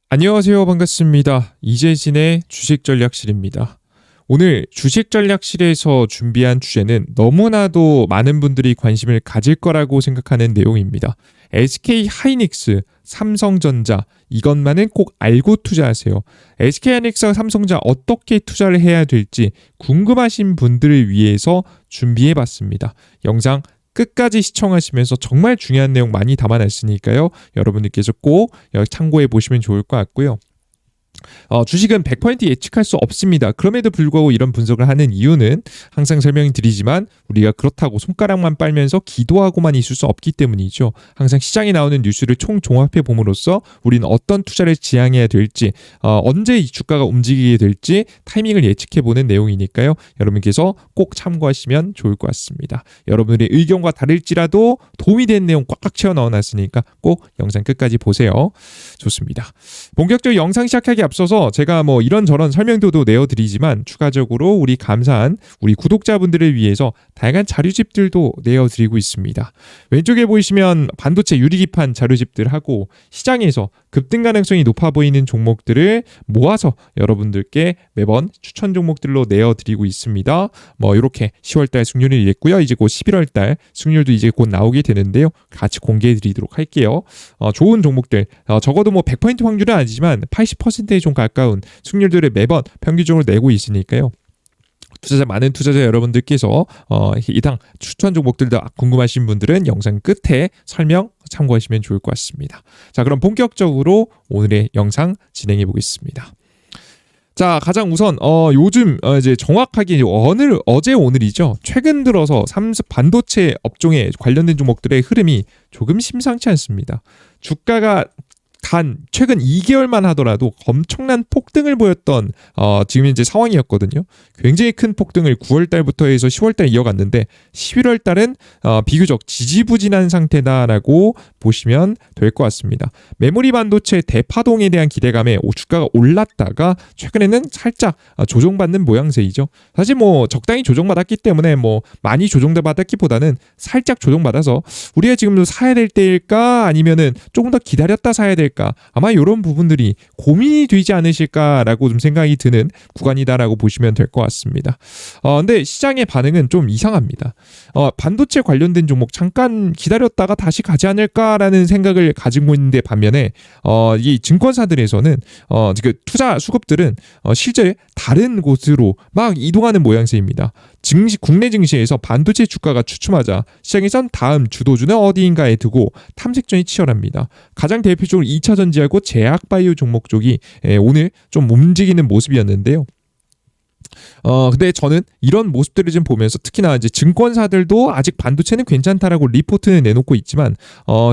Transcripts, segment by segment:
안녕하세요. 반갑습니다. 이재진의 주식전략실입니다. 오늘 주식전략실에서 준비한 주제는 너무나도 많은 분들이 관심을 가질 거라고 생각하는 내용입니다. SK하이닉스, 삼성전자 이것만은 꼭 알고 투자하세요. SK하이닉스와 삼성전자 어떻게 투자를 해야 될지 궁금하신 분들을 위해서 준비해봤습니다. 영상 끝까지 시청하시면서 정말 중요한 내용 많이 담아놨으니까요. 여러분들께서 꼭 참고해 보시면 좋을 것 같고요. 주식은 100% 예측할 수 없습니다. 그럼에도 불구하고 이런 분석을 하는 이유는 항상 설명드리지만 우리가 그렇다고 손가락만 빨면서 기도하고만 있을 수 없기 때문이죠. 항상 시장에 나오는 뉴스를 총종합해 봄으로써 우리는 어떤 투자를 지향해야 될지, 언제 이 주가가 움직이게 될지 타이밍을 예측해 보는 내용이니까요. 여러분께서 꼭 참고하시면 좋을 것 같습니다. 여러분들의 의견과 다를지라도 도움이 되는 내용 꽉꽉 채워 넣어놨으니까 꼭 영상 끝까지 보세요. 좋습니다. 본격적으로 영상 시작하기 앞서서 제가 이런저런 설명도도 내어드리지만 추가적으로 우리 감사한 우리 구독자분들을 위해서 다양한 자료집들도 내어드리고 있습니다. 왼쪽에 보이시면 반도체 유리기판 자료집들하고 시장에서 급등 가능성이 높아 보이는 종목들을 모아서 여러분들께 매번 추천 종목들로 내어드리고 있습니다. 이렇게 10월달 승률이 냈고요. 이제 곧 11월달 승률도 이제 곧 나오게 되는데요. 같이 공개해드리도록 할게요. 좋은 종목들, 적어도 100% 확률은 아니지만 80%에 좀 가까운 승률들을 매번 평균적으로 내고 있으니까요. 많은 투자자 여러분들께서 이당 추천 종목들도 궁금하신 분들은 영상 끝에 설명 참고하시면 좋을 것 같습니다. 자, 그럼 본격적으로 오늘의 영상 진행해 보겠습니다. 자, 가장 우선 요즘 이제 정확하게 어제 오늘이죠. 최근 들어서 반도체 업종에 관련된 종목들의 흐름이 조금 심상치 않습니다. 주가가 단 최근 2개월만 하더라도 엄청난 폭등을 보였던 지금 이제 상황이었거든요. 굉장히 큰 폭등을 9월달부터 해서 10월달 이어갔는데 11월달은 비교적 지지부진한 상태다라고 보시면 될 것 같습니다. 메모리 반도체 대파동에 대한 기대감에 주가가 올랐다가 최근에는 살짝 조정받는 모양새이죠. 사실 적당히 조정받았기 때문에 많이 조정받았기보다는 살짝 조정받아서 우리가 지금도 사야 될 때일까 아니면은 조금 더 기다렸다 사야 될까 아마 이런 부분들이 고민이 되지 않으실까라고 좀 생각이 드는 구간이다라고 보시면 될 것 같습니다. 근데 시장의 반응은 좀 이상합니다. 반도체 관련된 종목 잠깐 기다렸다가 다시 가지 않을까라는 생각을 가지고 있는데 반면에 이 증권사들에서는 투자 수급들은 실제 다른 곳으로 막 이동하는 모양새입니다. 국내 증시에서 반도체 주가가 주춤하자 시장에선 다음 주도주는 어디인가에 두고 탐색전이 치열합니다. 가장 대표적으로 2차전지하고 제약바이오 종목 쪽이 오늘 좀 움직이는 모습이었는데요. 근데 저는 이런 모습들을 좀 보면서 특히나 이제 증권사들도 아직 반도체는 괜찮다라고 리포트는 내놓고 있지만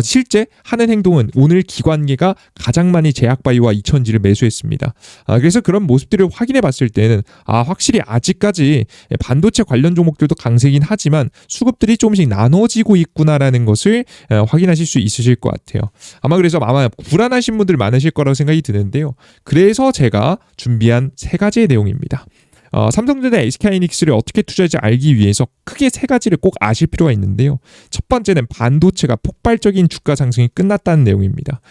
실제 하는 행동은 오늘 기관계가 가장 많이 제약바이오와 2천지를 매수했습니다. 그래서 그런 모습들을 확인해 봤을 때는 확실히 아직까지 반도체 관련 종목들도 강세긴 하지만 수급들이 조금씩 나눠지고 있구나라는 것을 확인하실 수 있으실 것 같아요. 그래서 불안하신 분들 많으실 거라고 생각이 드는데요. 그래서 제가 준비한 3가지의 내용입니다. 삼성전자 SK하이닉스를 어떻게 투자할지 알기 위해서 크게 3가지를 꼭 아실 필요가 있는데요. 첫 번째는 반도체가 폭발적인 주가 상승이 끝났다는 내용입니다.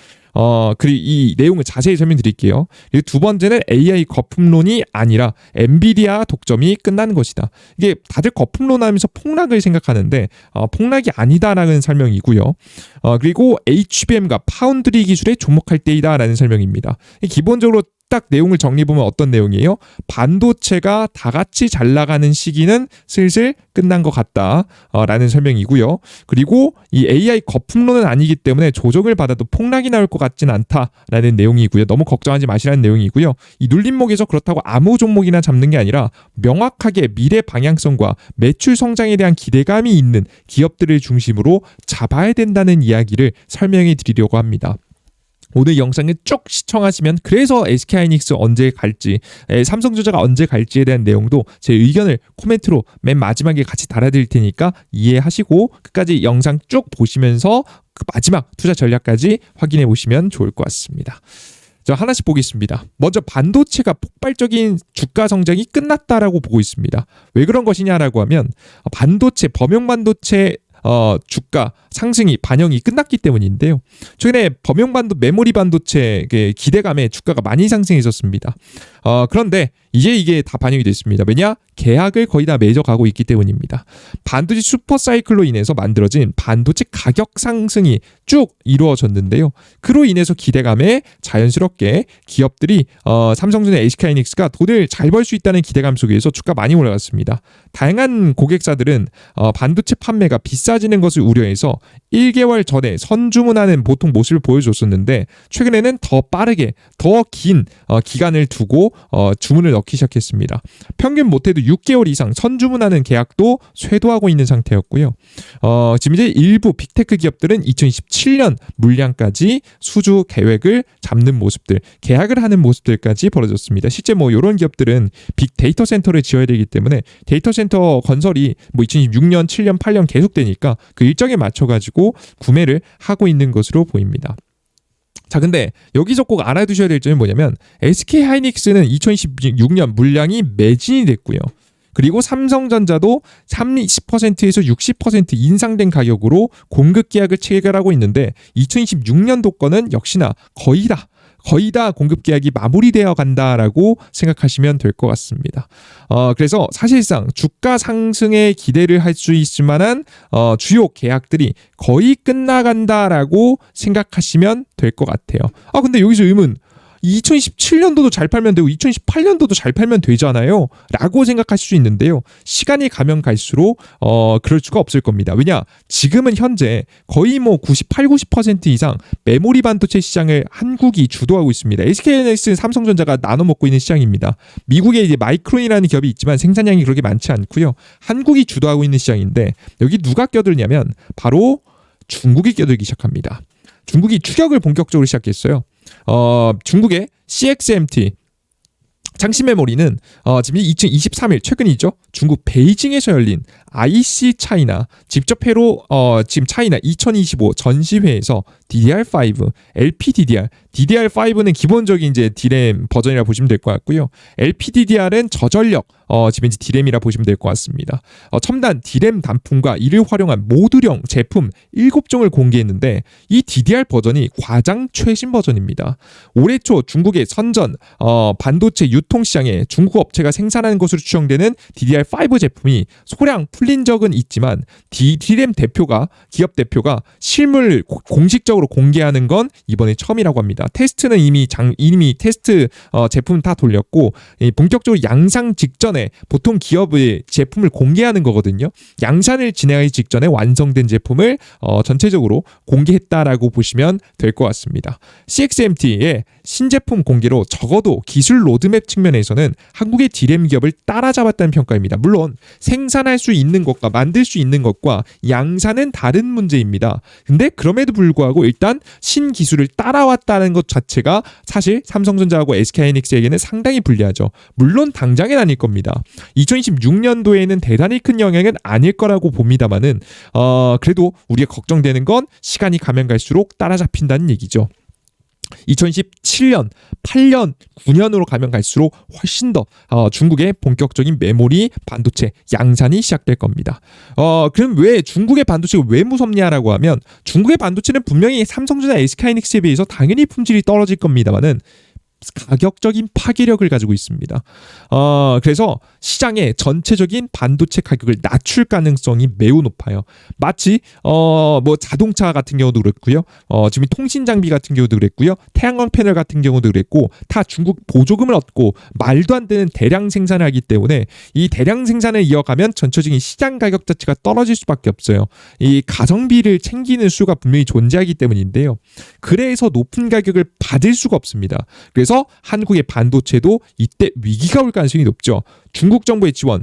그리고 이 내용을 자세히 설명드릴게요. 그리고 두 번째는 AI 거품론이 아니라 엔비디아 독점이 끝나는 것이다. 이게 다들 거품론 하면서 폭락을 생각하는데 폭락이 아니다라는 설명이고요. 그리고 HBM과 파운드리 기술에 주목할 때이다라는 설명입니다. 기본적으로 딱 내용을 정리해보면 어떤 내용이에요? 반도체가 다 같이 잘 나가는 시기는 슬슬 끝난 것 같다라는 설명이고요. 그리고 이 AI 거품론은 아니기 때문에 조정을 받아도 폭락이 나올 것 같진 않다라는 내용이고요. 너무 걱정하지 마시라는 내용이고요. 이 눌림목에서 그렇다고 아무 종목이나 잡는 게 아니라 명확하게 미래 방향성과 매출 성장에 대한 기대감이 있는 기업들을 중심으로 잡아야 된다는 이야기를 설명해 드리려고 합니다. 오늘 영상을 쭉 시청하시면 그래서 SK하이닉스 언제 갈지, 삼성전자가 언제 갈지에 대한 내용도 제 의견을 코멘트로 맨 마지막에 같이 달아드릴 테니까 이해하시고 끝까지 영상 쭉 보시면서 그 마지막 투자 전략까지 확인해 보시면 좋을 것 같습니다. 자, 하나씩 보겠습니다. 먼저 반도체가 폭발적인 주가 성장이 끝났다라고 보고 있습니다. 왜 그런 것이냐라고 하면 반도체, 범용 반도체 주가 상승이 반영이 끝났기 때문인데요. 최근에 범용 메모리 반도체 기대감에 주가가 많이 상승했었습니다. 그런데 이제 이게 다 반영이 됐습니다. 왜냐? 계약을 거의 다 맺어가고 있기 때문입니다. 반도체 슈퍼사이클로 인해서 만들어진 반도체 가격 상승이 쭉 이루어졌는데요. 그로 인해서 기대감에 자연스럽게 기업들이 삼성전자, SK하이닉스가 돈을 잘 벌 수 있다는 기대감 속에서 주가 많이 올라갔습니다. 다양한 고객사들은 반도체 판매가 비싸지는 것을 우려해서 1개월 전에 선주문하는 보통 모습을 보여줬었는데 최근에는 더 빠르게 더 긴 기간을 두고 주문을 넣기 시작했습니다. 평균 못해도 6개월 이상 선주문하는 계약도 쇄도하고 있는 상태였고요. 지금 이제 일부 빅테크 기업들은 2027년 물량까지 수주 계획을 잡는 모습들, 계약을 하는 모습들까지 벌어졌습니다. 실제 뭐 이런 기업들은 빅 데이터 센터를 지어야 되기 때문에 데이터 센터 건설이 뭐 2026년, 7년, 8년 계속되니까 그 일정에 맞춰가지고 구매를 하고 있는 것으로 보입니다. 자, 근데 여기서 꼭 알아두셔야 될 점은 뭐냐면 SK하이닉스는 2026년 물량이 매진이 됐고요. 그리고 삼성전자도 30%에서 60% 인상된 가격으로 공급 계약을 체결하고 있는데 2026년도 거는 역시나 거의 다 공급 계약이 마무리되어 간다라고 생각하시면 될 것 같습니다. 그래서 사실상 주가 상승에 기대를 할 수 있을 만한 주요 계약들이 거의 끝나간다라고 생각하시면 될 것 같아요. 근데 여기서 의문. 2017년도도 잘 팔면 되고 2018년도도 잘 팔면 되잖아요 라고 생각하실 수 있는데요. 시간이 가면 갈수록 그럴 수가 없을 겁니다. 왜냐? 지금은 현재 거의 뭐 98, 90% 이상 메모리 반도체 시장을 한국이 주도하고 있습니다. SK하이닉스는 삼성전자가 나눠 먹고 있는 시장입니다. 미국에 이제 마이크론이라는 기업이 있지만 생산량이 그렇게 많지 않고요. 한국이 주도하고 있는 시장인데 여기 누가 껴들냐면 바로 중국이 껴들기 시작합니다. 중국이 추격을 본격적으로 시작했어요. 중국의 CXMT 장시 메모리는 지금 2023일 최근이죠. 중국 베이징에서 열린 IC 차이나 직접 회로 지금 차이나 2025 전시회에서 DDR5, LPDDR, DDR5는 기본적인 이제 D램 버전이라 보시면 될 것 같고요. LPDDR은 저전력 지금 이제 D램이라 보시면 될 것 같습니다. 첨단 D램 단품과 이를 활용한 모듈형 제품 7종을 공개했는데 이 DDR 버전이 가장 최신 버전입니다. 올해 초 중국의 선전 반도체 유통시장에 중국 업체가 생산하는 것으로 추정되는 DDR5 제품이 소량 풀린 적은 있지만 D램 기업 대표가 실물 공식적으로 공개하는 건 이번에 처음이라고 합니다. 테스트는 이미 테스트 제품 다 돌렸고 본격적으로 양상 직전에 보통 기업의 제품을 공개하는 거거든요. 양산을 진행하기 직전에 완성된 제품을 전체적으로 공개했다라고 보시면 될 것 같습니다. CXMT의 신제품 공개로 적어도 기술 로드맵 측면에서는 한국의 D램 기업을 따라잡았다는 평가입니다. 물론 생산할 수 있는 것과 만들 수 있는 것과 양산은 다른 문제입니다. 근데 그럼에도 불구하고 일단 신기술을 따라왔다는 것 자체가 사실 삼성전자하고 SK하이닉스에게는 상당히 불리하죠. 물론 당장은 아닐 겁니다. 2026년도에는 대단히 큰 영향은 아닐 거라고 봅니다만은 그래도 우리가 걱정되는 건 시간이 가면 갈수록 따라잡힌다는 얘기죠. 2017년, 8년, 9년으로 가면 갈수록 훨씬 더 중국의 본격적인 메모리 반도체 양산이 시작될 겁니다. 그럼 왜 중국의 반도체가 왜 무섭냐라고 하면 중국의 반도체는 분명히 삼성전자, SK하이닉스에 비해서 당연히 품질이 떨어질 겁니다만은 가격적인 파괴력을 가지고 있습니다. 그래서 시장의 전체적인 반도체 가격을 낮출 가능성이 매우 높아요. 마치 뭐 자동차 같은 경우도 그렇고요. 지금 통신 장비 같은 경우도 그랬고요. 태양광 패널 같은 경우도 그랬고 다 중국 보조금을 얻고 말도 안 되는 대량 생산을 하기 때문에 이 대량 생산을 이어가면 전체적인 시장 가격 자체가 떨어질 수밖에 없어요. 이 가성비를 챙기는 수가 분명히 존재하기 때문인데요. 그래서 높은 가격을 받을 수가 없습니다. 그래서 한국의 반도체도 이때 위기가 올 가능성이 높죠. 중국 정부의 지원,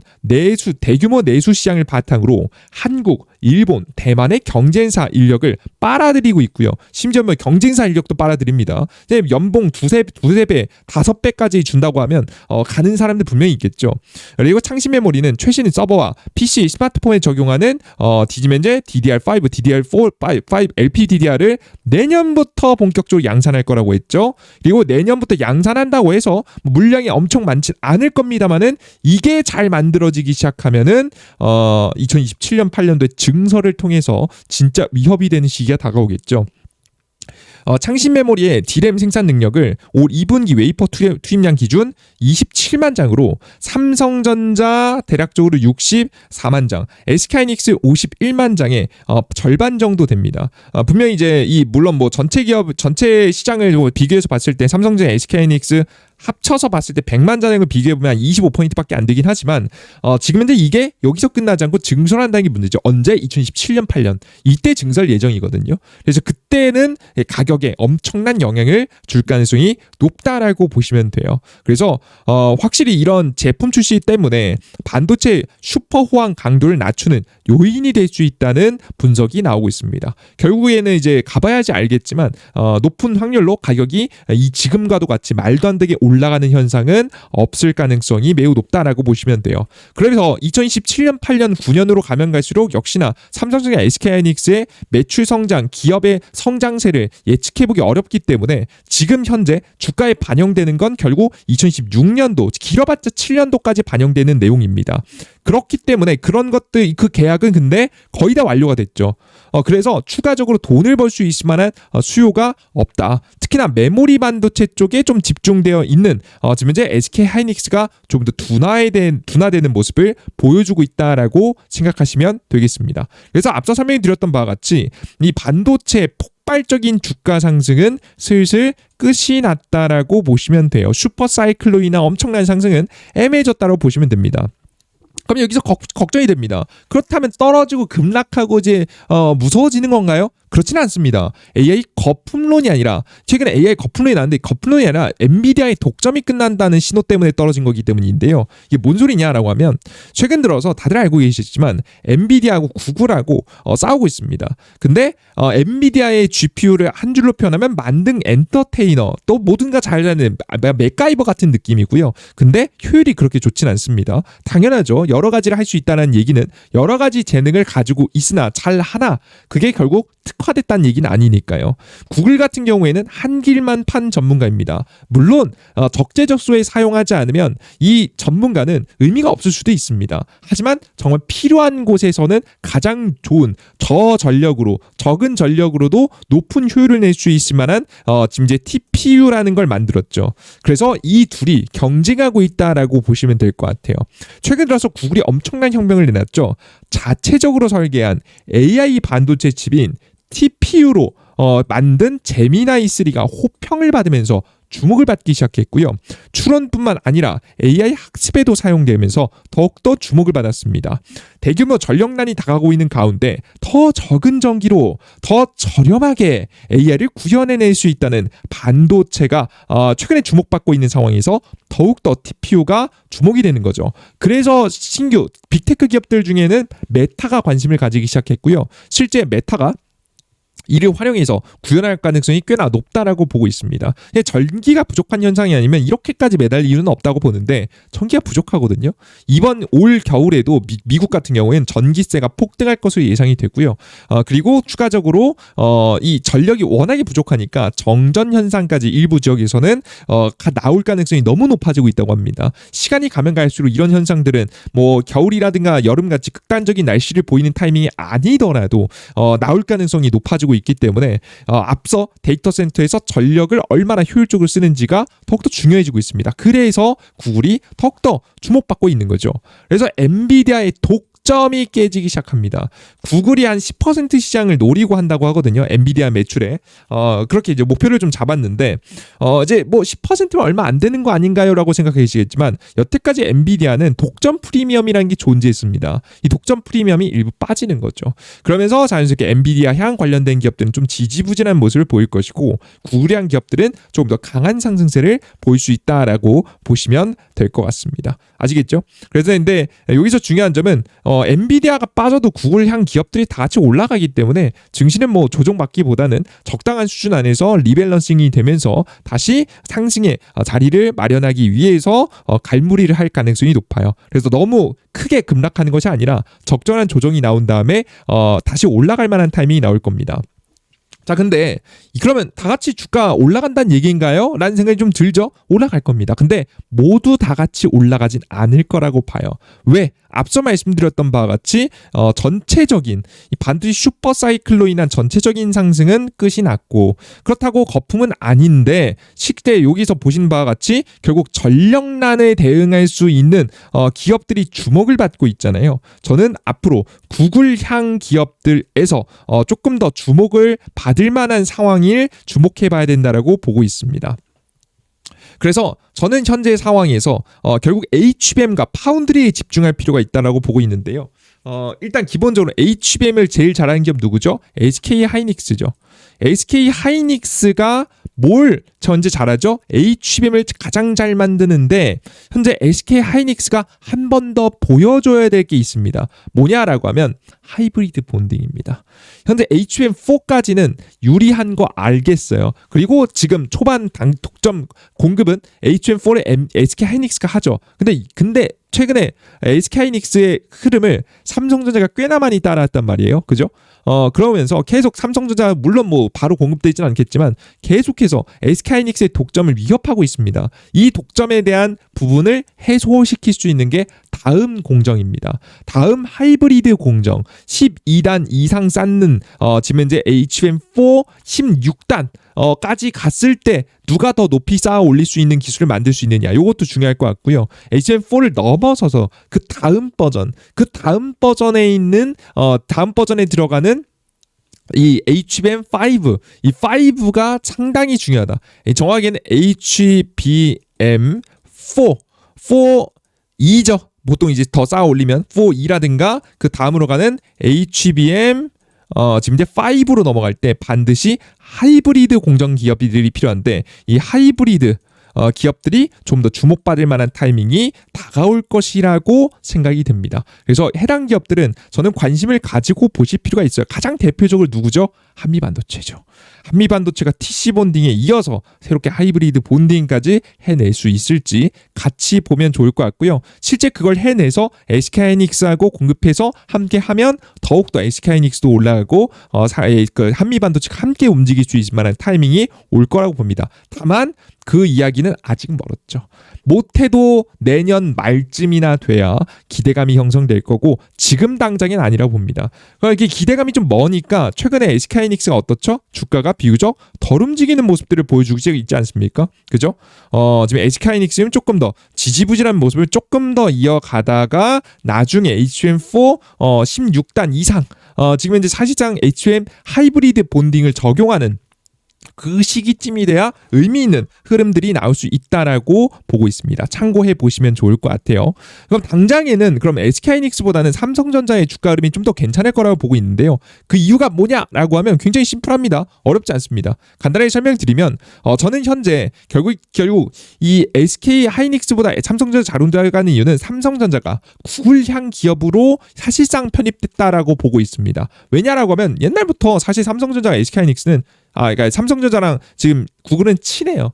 대규모 내수 시장을 바탕으로 한국, 일본, 대만의 경쟁사 인력을 빨아들이고 있고요. 심지어 뭐 경쟁사 인력도 빨아들입니다. 연봉 두세 배, 5배까지 준다고 하면 가는 사람들 분명히 있겠죠. 그리고 창신 메모리는 최신 서버와 PC, 스마트폰에 적용하는 디지멘제 DDR5, DDR4, LPDDR을 내년부터 본격적으로 양산할 거라고 했죠. 그리고 내년부터 양산한다고 해서 물량이 엄청 많진 않을 겁니다만은 이게 잘 만들어지기 시작하면은 2027년 8년도에 증설을 통해서 진짜 위협이 되는 시기가 다가오겠죠. 창신 메모리의 D램 생산 능력을 올 2분기 웨이퍼 투입량 기준 27만 장으로 삼성전자 대략적으로 64만 장, SK하이닉스 51만 장의 절반 정도 됩니다. 분명히 이제 물론 뭐 전체 시장을 비교해서 봤을 때 삼성전자, SK하이닉스 합쳐서 봤을 때 100만 잔액을 비교해보면 25%밖에 안 되긴 하지만 지금 현재 이게 여기서 끝나지 않고 증설한다는 게 문제죠. 언제? 2027년 8년 이때 증설 예정이거든요. 그래서 그때는 가격에 엄청난 영향을 줄 가능성이 높다라고 보시면 돼요. 그래서 확실히 이런 제품 출시 때문에 반도체 슈퍼 호황 강도를 낮추는 요인이 될 수 있다는 분석이 나오고 있습니다. 결국에는 이제 가봐야지 알겠지만 높은 확률로 가격이 이 지금과도 같이 말도 안 되게 올라가는 현상은 없을 가능성이 매우 높다라고 보시면 돼요. 그래서 2027년, 8년, 9년으로 가면 갈수록 역시나 삼성전자, SK하이닉스의 매출 성장, 기업의 성장세를 예측해보기 어렵기 때문에 지금 현재 주가에 반영되는 건 결국 2026년도, 길어봤자 7년도까지 반영되는 내용입니다. 그렇기 때문에 그런 것들, 그 계약은 근데 거의 다 완료가 됐죠. 그래서 추가적으로 돈을 벌 수 있을 만한 수요가 없다. 특히나 메모리 반도체 쪽에 좀 집중되어 있는 지금 현재 SK하이닉스가 좀 더 둔화되는 모습을 보여주고 있다라고 생각하시면 되겠습니다. 그래서 앞서 설명해 드렸던 바와 같이 이 반도체 폭발적인 주가 상승은 슬슬 끝이 났다라고 보시면 돼요. 슈퍼 사이클로 인한 엄청난 상승은 애매해졌다고 보시면 됩니다. 그럼 여기서 걱정이 됩니다. 그렇다면 떨어지고 급락하고 이제 무서워지는 건가요? 그렇지는 않습니다. AI 거품론이 아니라 최근에 AI 거품론이 나왔는데 거품론이 아니라 엔비디아의 독점이 끝난다는 신호 때문에 떨어진 거기 때문인데요. 이게 뭔 소리냐라고 하면 최근 들어서 다들 알고 계시지만 엔비디아하고 구글하고 싸우고 있습니다. 근데 엔비디아의 GPU를 한 줄로 표현하면 만능 엔터테이너 또 뭐든가 잘하는 맥가이버 같은 느낌이고요. 근데 효율이 그렇게 좋진 않습니다. 당연하죠. 여러 가지를 할 수 있다는 얘기는 여러 가지 재능을 가지고 있으나 잘하나 그게 결국 특화됐다는 얘기는 아니니까요. 구글 같은 경우에는 한 길만 판 전문가입니다. 물론 적재적소에 사용하지 않으면 이 전문가는 의미가 없을 수도 있습니다. 하지만 정말 필요한 곳에서는 가장 좋은 저전력으로 적은 전력으로도 높은 효율을 낼 수 있을 만한 지금 이제 TPU라는 걸 만들었죠. 그래서 이 둘이 경쟁하고 있다라고 보시면 될 것 같아요. 최근 들어서 구글이 엄청난 혁명을 내놨죠. 자체적으로 설계한 AI 반도체 칩인 TPU로 만든 제미나이 3가 호평을 받으면서 주목을 받기 시작했고요. 추론뿐만 아니라 AI 학습에도 사용되면서 더욱더 주목을 받았습니다. 대규모 전력난이 다가오고 있는 가운데 더 적은 전기로 더 저렴하게 AI를 구현해낼 수 있다는 반도체가 최근에 주목받고 있는 상황에서 더욱더 TPU가 주목이 되는 거죠. 그래서 신규 빅테크 기업들 중에는 메타가 관심을 가지기 시작했고요. 실제 메타가 이를 활용해서 구현할 가능성이 꽤나 높다라고 보고 있습니다. 전기가 부족한 현상이 아니면 이렇게까지 매달 이유는 없다고 보는데 전기가 부족하거든요. 이번 올 겨울에도 미국 같은 경우에는 전기세가 폭등할 것으로 예상이 되고요. 그리고 추가적으로 이 전력이 워낙에 부족하니까 정전 현상까지 일부 지역에서는 나올 가능성이 너무 높아지고 있다고 합니다. 시간이 가면 갈수록 이런 현상들은 뭐 겨울이라든가 여름같이 극단적인 날씨를 보이는 타이밍이 아니더라도 나올 가능성이 높아지고 있기 때문에 앞서 데이터 센터에서 전력을 얼마나 효율적으로 쓰는지가 더욱더 중요해지고 있습니다. 그래서 구글이 더욱더 주목받고 있는 거죠. 그래서 엔비디아의 독점이 깨지기 시작합니다. 구글이 한 10% 시장을 노리고 한다고 하거든요. 엔비디아 매출에. 그렇게 이제 목표를 좀 잡았는데 이제 뭐 10%면 얼마 안 되는 거 아닌가요? 라고 생각하시겠지만 여태까지 엔비디아는 독점 프리미엄이라는 게 존재했습니다. 이 독점 프리미엄이 일부 빠지는 거죠. 그러면서 자연스럽게 엔비디아 향 관련된 기업들은 좀 지지부진한 모습을 보일 것이고 구글향 기업들은 조금 더 강한 상승세를 보일 수 있다라고 보시면 될 것 같습니다. 아시겠죠? 그래서 근데 여기서 중요한 점은 엔비디아가 빠져도 구글향 기업들이 다 같이 올라가기 때문에 증시는 뭐 조정받기보다는 적당한 수준 안에서 리밸런싱이 되면서 다시 상승의 자리를 마련하기 위해서 갈무리를 할 가능성이 높아요. 그래서 너무 크게 급락하는 것이 아니라 적절한 조정이 나온 다음에 다시 올라갈 만한 타이밍이 나올 겁니다. 자, 근데 그러면 다 같이 주가 올라간다는 얘기인가요? 라는 생각이 좀 들죠? 올라갈 겁니다. 근데 모두 다 같이 올라가진 않을 거라고 봐요. 왜? 앞서 말씀드렸던 바와 같이 전체적인 이 반도체 슈퍼사이클로 인한 전체적인 상승은 끝이 났고, 그렇다고 거품은 아닌데 실제 여기서 보신 바와 같이 결국 전력난에 대응할 수 있는 기업들이 주목을 받고 있잖아요. 저는 앞으로 구글향 기업들에서 조금 더 주목을 받을 만한 상황을 주목해 봐야 된다라고 보고 있습니다. 그래서 저는 현재 상황에서 결국 HBM과 파운드리에 집중할 필요가 있다라고 보고 있는데요. 일단 기본적으로 HBM을 제일 잘하는 기업 누구죠? SK 하이닉스죠. SK 하이닉스가 뭘 현재 잘하죠? HBM을 가장 잘 만드는데 현재 SK 하이닉스가 한 번 더 보여줘야 될 게 있습니다. 뭐냐라고 하면 하이브리드 본딩입니다. 현재 HBM4까지는 유리한 거 알겠어요. 그리고 지금 초반 독점 공급은 HBM4를 SK 하이닉스가 하죠. 근데 최근에 SK 하이닉스의 흐름을 삼성전자가 꽤나 많이 따라왔단 말이에요. 그죠? 그러면서 계속 삼성전자 물론 뭐 바로 공급되지는 않겠지만 계속해서 SK 하이닉스의 독점을 위협하고 있습니다. 이 독점에 대한 부분을 해소시킬 수 있는 게 다음 공정입니다. 다음 하이브리드 공정 12단 이상 쌓는 지금 현재 HBM4 16단 까지 갔을 때 누가 더 높이 쌓아 올릴 수 있는 기술을 만들 수 있느냐, 이것도 중요할 것 같고요. HBM4를 넘어서서 그 다음 버전에 있는 다음 버전에 들어가는 이 HBM5, 이 5가 상당히 중요하다. 정확하게는 HBM4 2죠. 보통 이제 더 쌓아 올리면 4E라든가 그 다음으로 가는 HBM 지금 이제 5로 넘어갈 때 반드시 하이브리드 공정 기업들이 필요한데, 이 하이브리드 기업들이 좀 더 주목받을 만한 타이밍이 다가올 것이라고 생각이 됩니다. 그래서 해당 기업들은 저는 관심을 가지고 보실 필요가 있어요. 가장 대표적으로 누구죠? 한미반도체죠. 한미반도체가 TC 본딩에 이어서 새롭게 하이브리드 본딩까지 해낼 수 있을지 같이 보면 좋을 것 같고요. 실제 그걸 해내서 SK하이닉스하고 공급해서 함께 하면 더욱더 SK하이닉스도 올라가고 한미반도체가 함께 움직일 수 있을 만한 타이밍이 올 거라고 봅니다. 다만 그 이야기는 아직 멀었죠. 못해도 내년 말쯤이나 돼야 기대감이 형성될 거고 지금 당장은 아니라고 봅니다. 그러니까 이게 기대감이 좀 머니까 최근에 SK하이닉스가 어떻죠? 주가가 비교적 덜 움직이는 모습들을 보여주고 있지 않습니까? 그죠? 지금 SK하이닉스는 조금 더 지지부진한 모습을 조금 더 이어가다가 나중에 HBM4 16단 이상 지금 현재 사실상 HBM 하이브리드 본딩을 적용하는 그 시기쯤이 돼야 의미 있는 흐름들이 나올 수 있다라고 보고 있습니다. 참고해 보시면 좋을 것 같아요. 그럼 당장에는 그럼 SK하이닉스보다는 삼성전자의 주가 흐름이 좀 더 괜찮을 거라고 보고 있는데요. 그 이유가 뭐냐라고 하면 굉장히 심플합니다. 어렵지 않습니다. 간단하게 설명드리면 저는 현재 결국 이 SK하이닉스보다 삼성전자 잘 올라가는 이유는 삼성전자가 구글향 기업으로 사실상 편입됐다라고 보고 있습니다. 왜냐라고 하면 옛날부터 사실 삼성전자가 SK하이닉스는 그러니까 삼성전자랑 지금 구글은 친해요.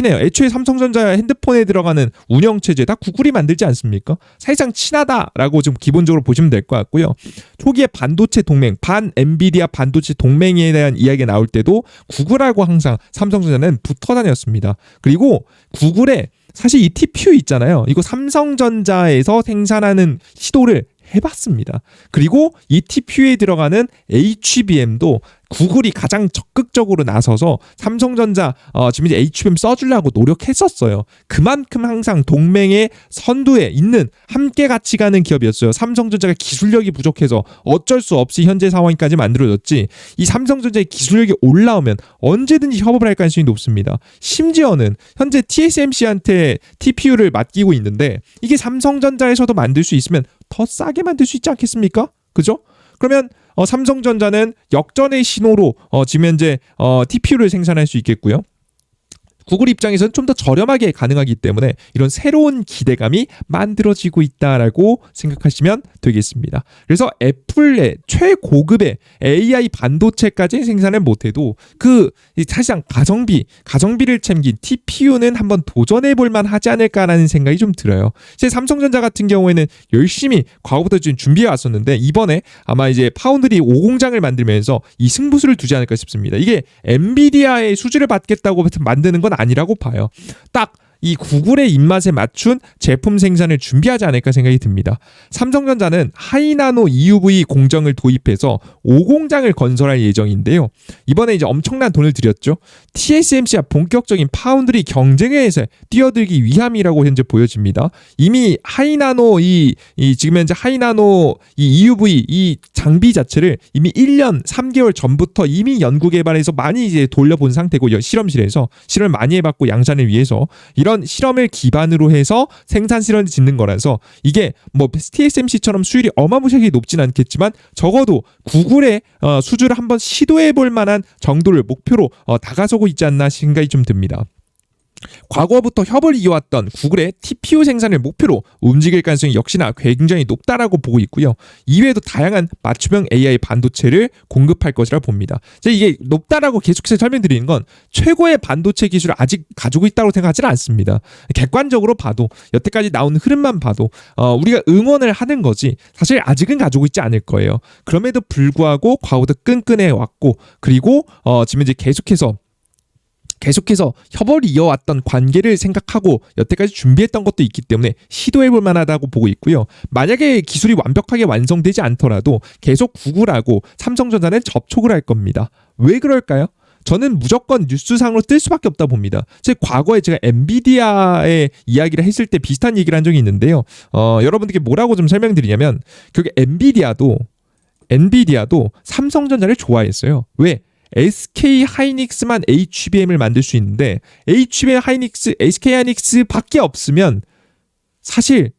애초에 삼성전자 핸드폰에 들어가는 운영체제 다 구글이 만들지 않습니까? 사실상 친하다라고 좀 기본적으로 보시면 될 것 같고요. 초기에 반도체 동맹, 엔비디아 반도체 동맹에 대한 이야기가 나올 때도 구글하고 항상 삼성전자는 붙어 다녔습니다. 그리고 구글에 사실 이 TPU 있잖아요. 이거 삼성전자에서 생산하는 시도를 해봤습니다. 그리고 이 TPU에 들어가는 HBM도 구글이 가장 적극적으로 나서서 삼성전자 지금 이제 HBM 써주려고 노력했었어요. 그만큼 항상 동맹의 선두에 있는 함께 같이 가는 기업이었어요. 삼성전자가 기술력이 부족해서 어쩔 수 없이 현재 상황까지 만들어졌지, 이 삼성전자의 기술력이 올라오면 언제든지 협업을 할 가능성이 높습니다. 심지어는 현재 TSMC한테 TPU를 맡기고 있는데 이게 삼성전자에서도 만들 수 있으면 더 싸게 만들 수 있지 않겠습니까? 그죠? 그러면 삼성전자는 역전의 신호로 지금 현재 TPU를 생산할 수 있겠고요. 구글 입장에서는 좀 더 저렴하게 가능하기 때문에 이런 새로운 기대감이 만들어지고 있다라고 생각하시면 되겠습니다. 그래서 애플의 최고급의 AI 반도체까지 생산을 못해도 그 사실상 가성비를 챙긴 TPU는 한번 도전해 볼 만하지 않을까라는 생각이 좀 들어요. 제 삼성전자 같은 경우에는 열심히 과거부터 지금 준비해 왔었는데 이번에 아마 이제 파운드리 5공장을 만들면서 이 승부수를 두지 않을까 싶습니다. 이게 엔비디아의 수주를 받겠다고 만드는 건 아니라고 봐요. 딱 이 구글의 입맛에 맞춘 제품 생산을 준비하지 않을까 생각이 듭니다. 삼성전자는 하이나노 EUV 공정을 도입해서 5공장을 건설할 예정인데요. 이번에 이제 엄청난 돈을 들였죠. TSMC와 본격적인 파운드리 경쟁에서 뛰어들기 위함이라고 현재 보여집니다. 이미 하이나노 지금 현재 하이나노 EUV 이 장비 자체를 이미 1년 3개월 전부터 이미 연구 개발해서 많이 이제 돌려본 상태고, 실험실에서 실험을 많이 해봤고 양산을 위해서 이런 실험을 기반으로 해서 생산 실험을 짓는 거라서 이게 뭐 TSMC처럼 수율이 어마무시하게 높진 않겠지만 적어도 구글의 수주를 한번 시도해볼 만한 정도를 목표로 다가서고 있지 않나 생각이 좀 듭니다. 과거부터 협을 이어왔던 구글의 TPU 생산을 목표로 움직일 가능성이 역시나 굉장히 높다라고 보고 있고요. 이외에도 다양한 맞춤형 AI 반도체를 공급할 것이라 봅니다. 이게 높다라고 계속해서 설명드리는 건 최고의 반도체 기술을 아직 가지고 있다고 생각하지는 않습니다. 객관적으로 봐도 여태까지 나온 흐름만 봐도 우리가 응원을 하는 거지 사실 아직은 가지고 있지 않을 거예요. 그럼에도 불구하고 과거도 끈끈해 왔고, 그리고 지금 이제 계속해서 협업을 이어왔던 관계를 생각하고 여태까지 준비했던 것도 있기 때문에 시도해볼 만하다고 보고 있고요. 만약에 기술이 완벽하게 완성되지 않더라도 계속 구글하고 삼성전자는 접촉을 할 겁니다. 왜 그럴까요? 저는 무조건 뉴스상으로 뜰 수밖에 없다 봅니다. 과거에 제가 엔비디아의 이야기를 했을 때 비슷한 얘기를 한 적이 있는데요. 여러분들께 뭐라고 좀 설명드리냐면 결국 엔비디아도 삼성전자를 좋아했어요. 왜? SK 하이닉스만 HBM을 만들 수 있는데 HBM 하이닉스, SK 하이닉스밖에 없으면 사실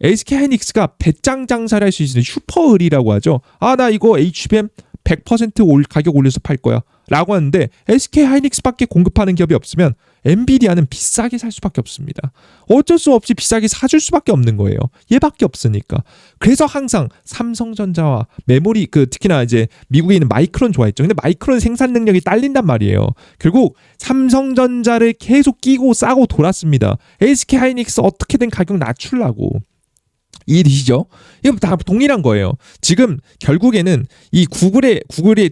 SK 하이닉스가 배짱 장사를 할 수 있는 슈퍼을이라고 하죠. 나 이거 HBM 100% 가격 올려서 팔 거야 라고 하는데 SK 하이닉스밖에 공급하는 기업이 없으면 엔비디아는 비싸게 살 수밖에 없습니다. 어쩔 수 없이 비싸게 사줄 수밖에 없는 거예요. 얘밖에 없으니까. 그래서 항상 삼성전자와 메모리 특히나 이제 미국에 있는 마이크론 좋아했죠. 근데 마이크론 생산 능력이 딸린단 말이에요. 결국 삼성전자를 계속 끼고 싸고 돌았습니다. SK 하이닉스 어떻게든 가격 낮추려고. 이해되시죠? 이거 다 동일한 거예요. 지금 결국에는 이 구글의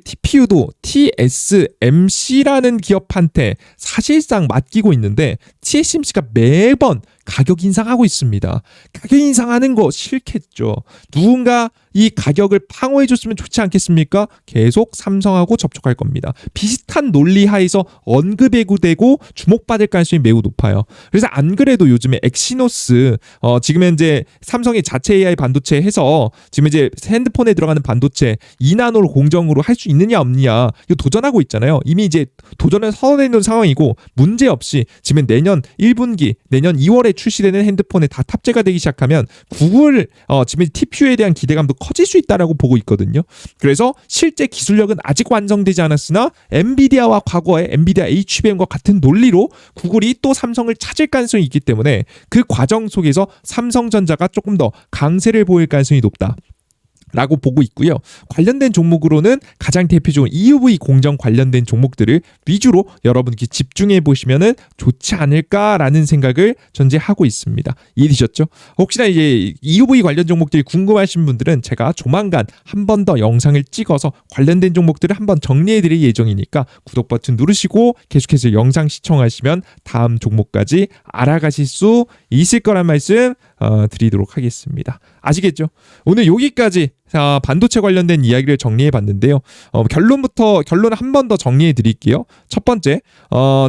TPU도 TSMC라는 기업한테 사실상 맡기고 있는데 TSMC가 매번 가격 인상하고 있습니다. 가격 인상하는 거 싫겠죠. 누군가 이 가격을 방어해줬으면 좋지 않겠습니까? 계속 삼성하고 접촉할 겁니다. 비슷한 논리 하에서 언급되고 주목받을 가능성이 매우 높아요. 그래서 안 그래도 요즘에 엑시노스 지금 현재 삼성의 자체 AI 반도체 해서 지금 이제 핸드폰에 들어가는 반도체 2나노로 공정으로 할 수 있느냐 없느냐 이거 도전하고 있잖아요. 이미 이제 도전을 선언해 놓은 상황이고 문제 없이 지금 내년 1분기 내년 2월에 출시되는 핸드폰에 다 탑재가 되기 시작하면 구글 지금 TPU에 대한 기대감도 커질 수 있다라고 보고 있거든요. 그래서 실제 기술력은 아직 완성되지 않았으나 엔비디아와 과거의 엔비디아 HBM과 같은 논리로 구글이 또 삼성을 찾을 가능성이 있기 때문에 그 과정 속에서 삼성전자가 조금 더 강세를 보일 가능성이 높다. 라고 보고 있고요. 관련된 종목으로는 가장 대표적인 EUV 공정 관련된 종목들을 위주로 여러분께 집중해 보시면은 좋지 않을까라는 생각을 전제하고 있습니다. 이해되셨죠? 혹시나 이제 EUV 관련 종목들이 궁금하신 분들은 제가 조만간 한 번 더 영상을 찍어서 관련된 종목들을 한번 정리해 드릴 예정이니까 구독 버튼 누르시고 계속해서 영상 시청하시면 다음 종목까지 알아가실 수 있을 거란 말씀 드리도록 하겠습니다. 아시겠죠? 오늘 여기까지 반도체 관련된 이야기를 정리해 봤는데요. 결론 한 번 더 정리해 드릴게요. 첫 번째,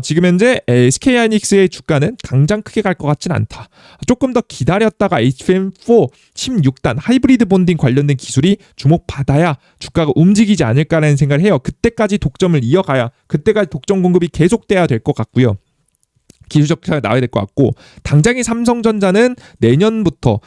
지금 현재 SK 하이닉스의 주가는 당장 크게 갈 것 같진 않다. 조금 더 기다렸다가 HBM4 16단 하이브리드 본딩 관련된 기술이 주목받아야 주가가 움직이지 않을까라는 생각을 해요. 그때까지 독점을 이어가야, 그때까지 독점 공급이 계속돼야 될 것 같고요. 기술적 차이가 나와야 될 것 같고, 당장의 삼성전자는 내년부터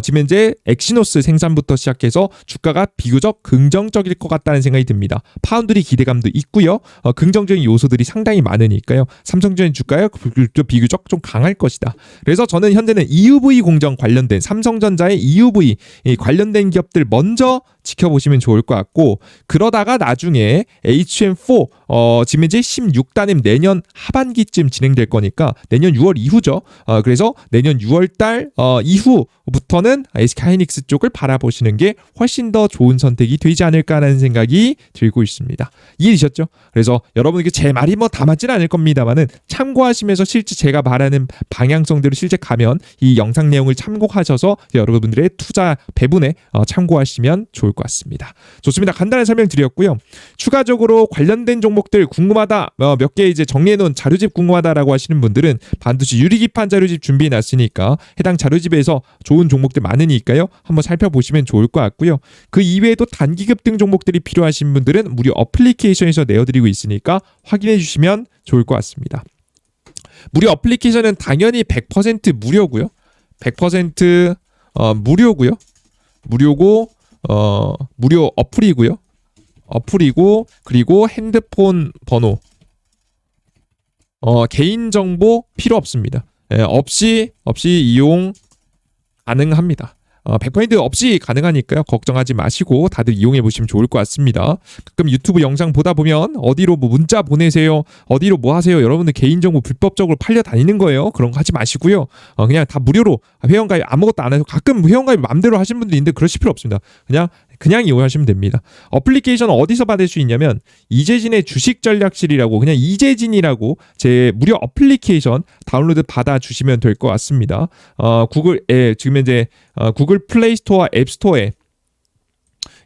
지금 현재 엑시노스 생산부터 시작해서 주가가 비교적 긍정적일 것 같다는 생각이 듭니다. 파운드리 기대감도 있고요. 긍정적인 요소들이 상당히 많으니까요. 삼성전자 주가가 비교적 좀 강할 것이다. 그래서 저는 현재는 EUV 공정 관련된 삼성전자의 EUV 관련된 기업들 먼저 지켜보시면 좋을 것 같고, 그러다가 나중에 HM4 지금 이제 16단임 내년 하반기쯤 진행될 거니까 내년 6월 이후죠. 그래서 내년 6월달 이후부터는 SK 하이닉스 쪽을 바라보시는 게 훨씬 더 좋은 선택이 되지 않을까라는 생각이 들고 있습니다. 이해되셨죠? 그래서 여러분에게 제 말이 뭐 다 맞지는 않을 겁니다만은 참고하시면서 실제 제가 말하는 방향성대로 실제 가면 이 영상 내용을 참고하셔서 여러분들의 투자 배분에 참고하시면 좋을 것 같습니다. 좋습니다. 간단한 설명 드렸고요. 추가적으로 관련된 종목들 궁금하다, 몇 개 이제 정리해놓은 자료집 궁금하다라고 하시는 분들은 반드시 유리기판 자료집 준비해놨으니까 해당 자료집에서 좋은 종목들 많으니까요. 한번 살펴보시면 좋을 것 같고요. 그 이외에도 단기급 등 종목들이 필요하신 분들은 무료 어플리케이션에서 내어드리고 있으니까 확인해 주시면 좋을 것 같습니다. 무료 어플리케이션은 당연히 100% 무료고요. 100% 무료고요. 무료고 무료 어플이고요. 그리고 핸드폰 번호, 개인정보 필요 없습니다. 없이 이용 가능합니다. 100% 없이 가능하니까요. 걱정하지 마시고 다들 이용해 보시면 좋을 것 같습니다. 가끔 유튜브 영상 보다 보면 어디로 뭐 문자 보내세요, 어디로 뭐 하세요, 여러분들 개인정보 불법적으로 팔려 다니는 거예요. 그런 거 하지 마시고요. 그냥 다 무료로 회원가입 아무것도 안 해서, 가끔 회원가입 마음대로 하시는 분들이 있는데 그러실 필요 없습니다. 그냥 이용하시면 됩니다. 어플리케이션 어디서 받을 수 있냐면 이재진의 주식전략실이라고, 그냥 이재진이라고 제 무료 어플리케이션 다운로드 받아 주시면 될 것 같습니다. 구글에 지금 이제 구글 플레이 스토어와 앱 스토어에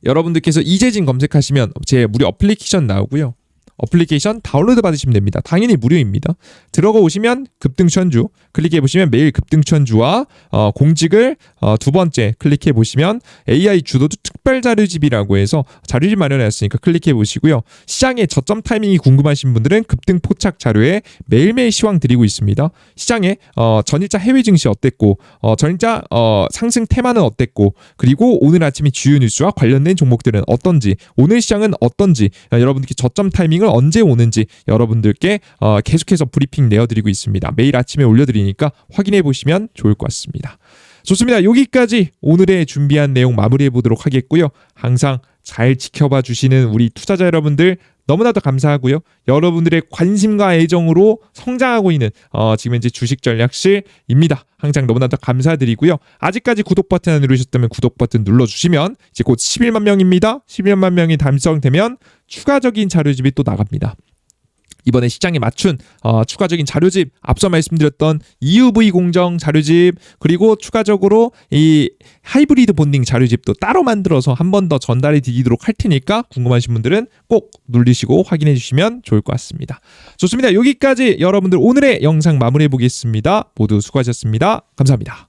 여러분들께서 이재진 검색하시면 제 무료 어플리케이션 나오고요. 어플리케이션 다운로드 받으시면 됩니다. 당연히 무료입니다. 들어가 오시면 급등천주 클릭해 보시면 매일 급등천주와 공직을 두 번째 클릭해 보시면 AI 주도주 특별 자료집이라고 해서 자료집 마련했으니까 클릭해 보시고요. 시장의 저점 타이밍이 궁금하신 분들은 급등 포착 자료에 매일매일 시황 드리고 있습니다. 시장의 전일자 해외 증시 어땠고, 전일자 상승 테마는 어땠고, 그리고 오늘 아침에 주요 뉴스와 관련된 종목들은 어떤지, 오늘 시장은 어떤지, 여러분들께 저점 타이밍을 언제 오는지 여러분들께 계속해서 브리핑 내어드리고 있습니다. 매일 아침에 올려드리니까 확인해 보시면 좋을 것 같습니다. 좋습니다. 여기까지 오늘의 준비한 내용 마무리해 보도록 하겠고요. 항상 잘 지켜봐 주시는 우리 투자자 여러분들 너무나도 감사하고요. 여러분들의 관심과 애정으로 성장하고 있는 지금 현재 주식전략실입니다. 항상 너무나도 감사드리고요. 아직까지 구독 버튼 안 누르셨다면 구독 버튼 눌러주시면 이제 곧 11만 명입니다. 11만 명이 달성되면 추가적인 자료집이 또 나갑니다. 이번에 시장에 맞춘 추가적인 자료집, 앞서 말씀드렸던 EUV 공정 자료집, 그리고 추가적으로 이 하이브리드 본딩 자료집도 따로 만들어서 한 번 더 전달해 드리도록 할 테니까 궁금하신 분들은 꼭 누르시고 확인해 주시면 좋을 것 같습니다. 좋습니다. 여기까지 여러분들 오늘의 영상 마무리해 보겠습니다. 모두 수고하셨습니다. 감사합니다.